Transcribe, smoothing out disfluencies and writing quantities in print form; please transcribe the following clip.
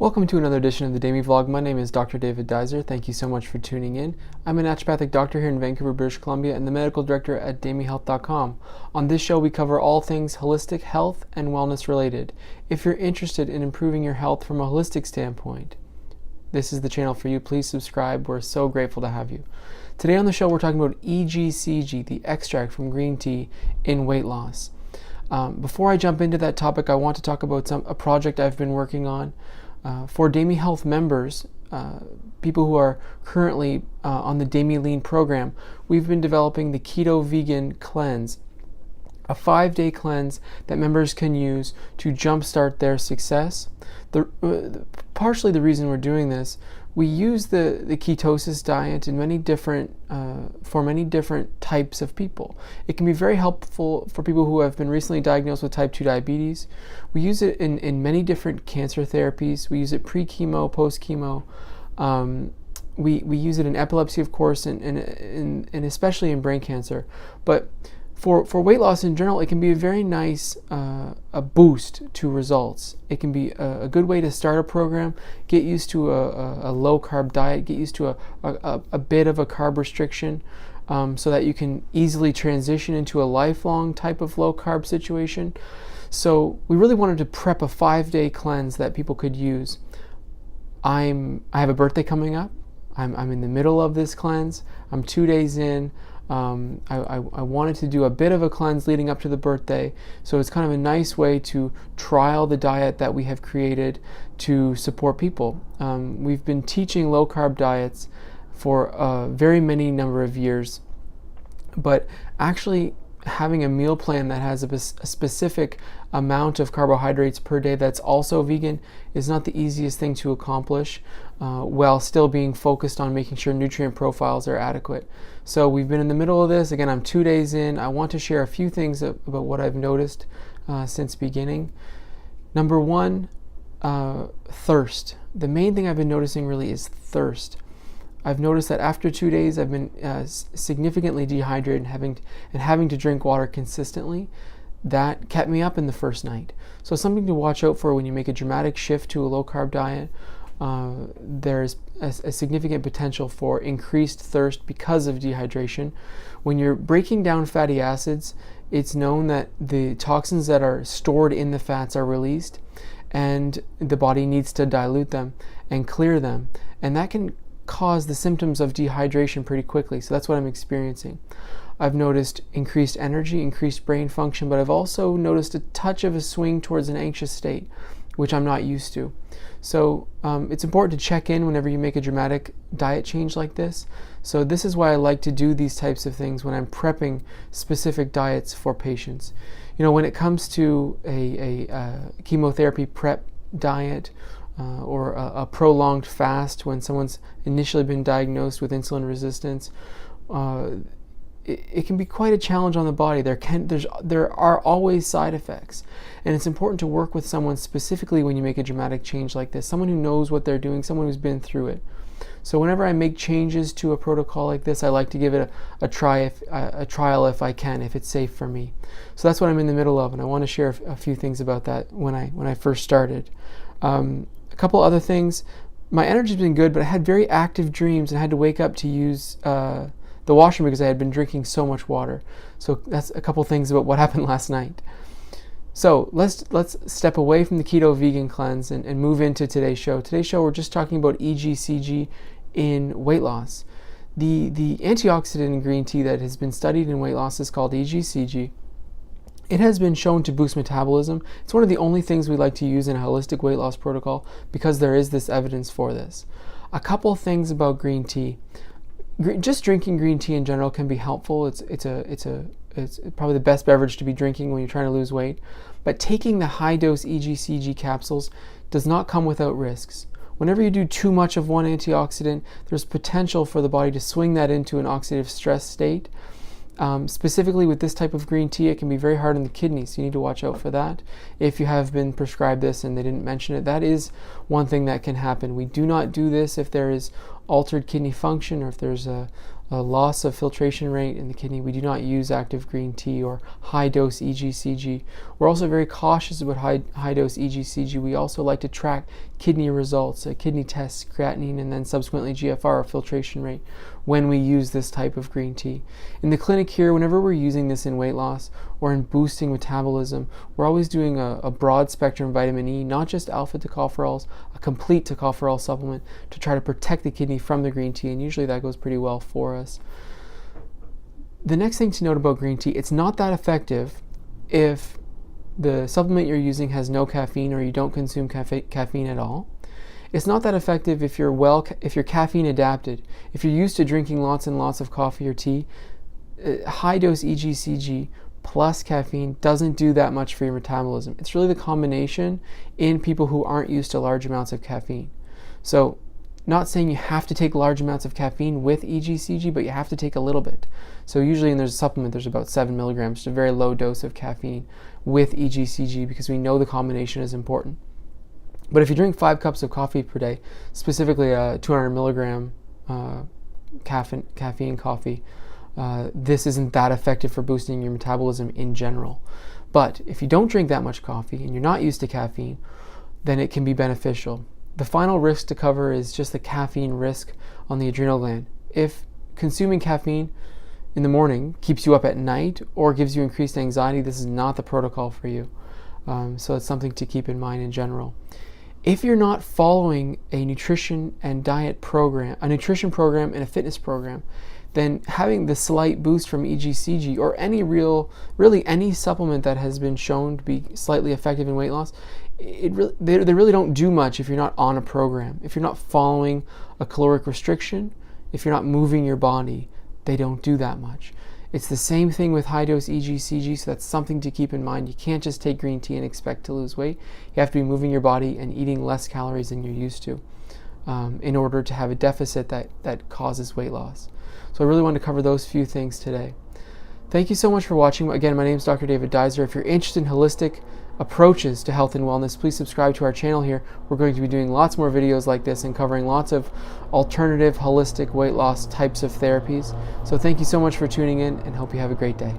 Welcome to another edition of the DAMY Vlog. My name is Dr. David Duizer. Thank you so much for tuning in. I'm a naturopathic doctor here in Vancouver, British Columbia, and the medical director at DamyHealth.com. On this show, we cover all things holistic health and wellness related. If you're interested in improving your health from a holistic standpoint, this is the channel for you. Please subscribe. We're so grateful to have you. Today on the show, we're talking about EGCG, the extract from green tea in weight loss. Before I jump into that topic, I want to talk about a project I've been working on. For DAMY Health members, people who are currently on the DAMY Lean program, we've been developing the KETOVEGAN cleanse, a 5-day cleanse that members can use to jumpstart their success. Partially the reason we're doing this, we use the ketosis diet in many different for many different types of people. It can be very helpful for people who have been recently diagnosed with type 2 diabetes. We use it in many different cancer therapies. We use it pre-chemo, post-chemo. We use it in epilepsy, of course, and especially in brain cancer. But for weight loss in general, it can be a very nice a boost to results. It can be a good way to start a program, get used to a low-carb diet, get used to a bit of a carb restriction, so that you can easily transition into a lifelong type of low-carb situation. So we really wanted to prep a 5-day cleanse that people could use. I have a birthday coming up. I'm in the middle of this cleanse. I'm 2 days in. I wanted to do a bit of a cleanse leading up to the birthday, so it's kind of a nice way to trial the diet that we have created to support people. We've been teaching low-carb diets for a very many number of years, but actually having a meal plan that has a specific amount of carbohydrates per day that's also vegan is not the easiest thing to accomplish while still being focused on making sure nutrient profiles are adequate. So we've been in the middle of this. Again, I'm 2 days in. I want to share a few things about what I've noticed since beginning. Number one, thirst. The main thing I've been noticing really is thirst. I've noticed that after 2 days, I've been significantly dehydrated and having to drink water consistently. That kept me up in the first night. So something to watch out for when you make a dramatic shift to a low-carb diet. There's a significant potential for increased thirst because of dehydration. When you're breaking down fatty acids, it's known that the toxins that are stored in the fats are released, and the body needs to dilute them and clear them. And that can cause the symptoms of dehydration pretty quickly. So that's what I'm experiencing. I've noticed increased energy, increased brain function, but I've also noticed a touch of a swing towards an anxious state, which I'm not used to. So it's important to check in whenever you make a dramatic diet change like this. So this is why I like to do these types of things when I'm prepping specific diets for patients. You know, when it comes to a chemotherapy prep diet, or a prolonged fast when someone's initially been diagnosed with insulin resistance, it can be quite a challenge on the body. There are always side effects, and it's important to work with someone specifically when you make a dramatic change like this, someone who knows what they're doing, someone who's been through it. So whenever I make changes to a protocol like this, I like to give it a trial if I can, if it's safe for me. So that's what I'm in the middle of, and I want to share a few things about that when I first started. A couple other things. My energy's been good, but I had very active dreams and had to wake up to use the washroom because I had been drinking so much water. So that's a couple things about what happened last night. So let's step away from the KETOVEGAN cleanse and move into today's show. Today's show, we're just talking about EGCG in weight loss. The antioxidant in green tea that has been studied in weight loss is called EGCG. It has been shown to boost metabolism. It's one of the only things we like to use in a holistic weight loss protocol because there is this evidence for this. A couple things about green tea. Just drinking green tea in general can be helpful. It's probably the best beverage to be drinking when you're trying to lose weight. But taking the high-dose EGCG capsules does not come without risks. Whenever you do too much of one antioxidant, there's potential for the body to swing that into an oxidative stress state. Specifically with this type of green tea, it can be very hard on the kidneys, so you need to watch out for that. If you have been prescribed this and they didn't mention it, that is one thing that can happen. We do not do this if there is altered kidney function or if there's a a loss of filtration rate in the kidney, we do not use active green tea or high-dose EGCG. We're also very cautious about high-dose EGCG. We also like to track kidney results, kidney tests, creatinine, and then subsequently GFR, or filtration rate, when we use this type of green tea. In the clinic here, whenever we're using this in weight loss or in boosting metabolism, we're always doing a broad spectrum vitamin E, not just alpha tocopherols, a complete tocopherol supplement to try to protect the kidney from the green tea, and usually that goes pretty well for us. The next thing to note about green tea, it's not that effective if the supplement you're using has no caffeine or you don't consume caffeine at all. It's not that effective if you're caffeine adapted. If you're used to drinking lots and lots of coffee or tea, high-dose EGCG plus caffeine doesn't do that much for your metabolism. It's really the combination in people who aren't used to large amounts of caffeine. So, not saying you have to take large amounts of caffeine with EGCG, but you have to take a little bit. So usually when there's a supplement, there's about 7 milligrams, just a very low dose of caffeine with EGCG, because we know the combination is important. But if you drink 5 cups of coffee per day, specifically a 200 milligram caffeine coffee, this isn't that effective for boosting your metabolism in general. But if you don't drink that much coffee and you're not used to caffeine, then it can be beneficial. The final risk to cover is just the caffeine risk on the adrenal gland. If consuming caffeine in the morning keeps you up at night or gives you increased anxiety, this is not the protocol for you. So it's something to keep in mind in general. If you're not following a nutrition and diet program, a nutrition program and a fitness program, then having the slight boost from EGCG or really any supplement that has been shown to be slightly effective in weight loss, they really don't do much if you're not on a program. If you're not following a caloric restriction, if you're not moving your body, they don't do that much. It's the same thing with high-dose EGCG, so that's something to keep in mind. You can't just take green tea and expect to lose weight. You have to be moving your body and eating less calories than you're used to in order to have a deficit that causes weight loss. So I really wanted to cover those few things today. Thank you so much for watching. Again, my name is Dr. David Duizer. If you're interested in holistic approaches to health and wellness, please subscribe to our channel here. We're going to be doing lots more videos like this and covering lots of alternative holistic weight loss types of therapies. So thank you so much for tuning in, and hope you have a great day.